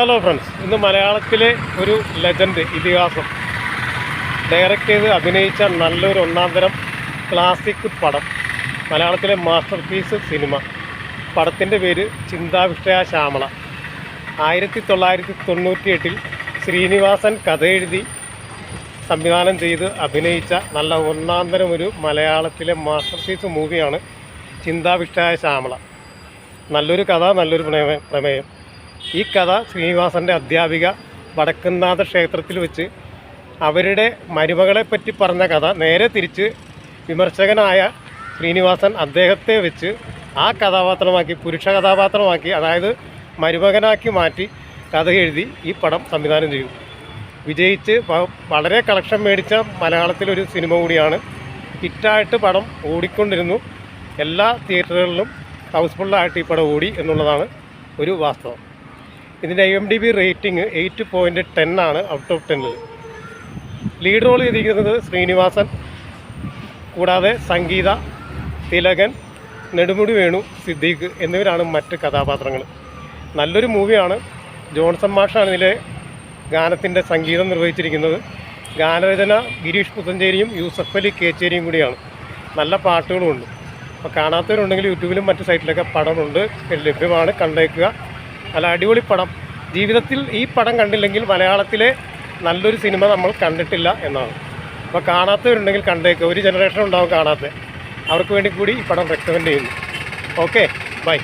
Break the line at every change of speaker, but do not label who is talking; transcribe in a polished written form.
Hello friends, ഇന്ന് മലയാളത്തിലെ ഒരു ലെജൻഡ് ഇതിഹാസം ഡയറക്റ്റ് ചെയ്ത് അഭിനയിച്ച നല്ലൊരു ഒന്നാന്തരം ക്ലാസിക് പടം, മലയാളത്തിലെ മാസ്റ്റർ പീസ് സിനിമ. പടത്തിൻ്റെ പേര് ചിന്താവിഷ്ടയ ശ്യാമള. 1998 ശ്രീനിവാസൻ കഥ എഴുതി സംവിധാനം ചെയ്ത് അഭിനയിച്ച നല്ല ഒന്നാന്തരം ഒരു മലയാളത്തിലെ മാസ്റ്റർ പീസ് മൂവിയാണ് ചിന്താവിഷ്ടയ ശ്യാമള. നല്ലൊരു കഥ, നല്ലൊരു പ്രമേയം. ഈ കഥ ശ്രീനിവാസൻ്റെ അധ്യാപിക വടക്കുംനാഥ ക്ഷേത്രത്തിൽ വെച്ച് അവരുടെ മരുമകളെപ്പറ്റി പറഞ്ഞ കഥ നേരെ തിരിച്ച് വിമർശകനായ ശ്രീനിവാസൻ അദ്ദേഹത്തെ വെച്ച് ആ കഥാപാത്രമാക്കി, പുരുഷ കഥാപാത്രമാക്കി, അതായത് മരുമകനാക്കി മാറ്റി കഥ എഴുതി ഈ പടം സംവിധാനം ചെയ്തു. വിജയിച്ച് വളരെ കളക്ഷൻ മേടിച്ച മലയാളത്തിലൊരു സിനിമ കൂടിയാണ്. ഹിറ്റായിട്ട് പടം ഓടിക്കൊണ്ടിരുന്നു. എല്ലാ തിയേറ്ററുകളിലും ഹൗസ്ഫുള്ളായിട്ട് ഈ പടം ഓടി എന്നുള്ളതാണ് ഒരു വാസ്തവം. ഇതിൻ്റെ IMDb റേറ്റിംഗ് 8.10 ആണ് ഔട്ട് ഓഫ് 10. ലീഡ് റോൾ ചെയ്തിരിക്കുന്നത് ശ്രീനിവാസൻ, കൂടാതെ സംഗീത, തിലകൻ, നെടുമുടി വേണു, സിദ്ദീഖ് എന്നിവരാണ് മറ്റ് കഥാപാത്രങ്ങൾ. നല്ലൊരു മൂവിയാണ്. ജോൺസൺ മാഷാണ് ഇതിലെ ഗാനത്തിൻ്റെ സംഗീതം നിർവഹിച്ചിരിക്കുന്നത്. ഗാനരചന ഗിരീഷ് പുത്തഞ്ചേരിയും യൂസഫ് അലി കേച്ചേരിയും കൂടിയാണ്. നല്ല പാട്ടുകളുമുണ്ട്. അപ്പോൾ കാണാത്തവരുണ്ടെങ്കിൽ യൂട്യൂബിലും മറ്റു സൈറ്റിലൊക്കെ പടമുണ്ട്, ലഭ്യമാണ്, കണ്ടേക്കുക. നല്ല അടിപൊളി പടം. ജീവിതത്തിൽ ഈ പടം കണ്ടില്ലെങ്കിൽ മലയാളത്തിലെ നല്ലൊരു സിനിമ നമ്മൾ കണ്ടിട്ടില്ല എന്നാണ്. അപ്പോൾ കാണാത്തവരുണ്ടെങ്കിൽ കണ്ടേക്കുക. ഒരു ജനറേഷൻ ഉണ്ടാവും കാണാത്ത, അവർക്ക് വേണ്ടി കൂടി ഈ പടം റെക്കമെൻഡ് ചെയ്യുന്നു. Okay, by.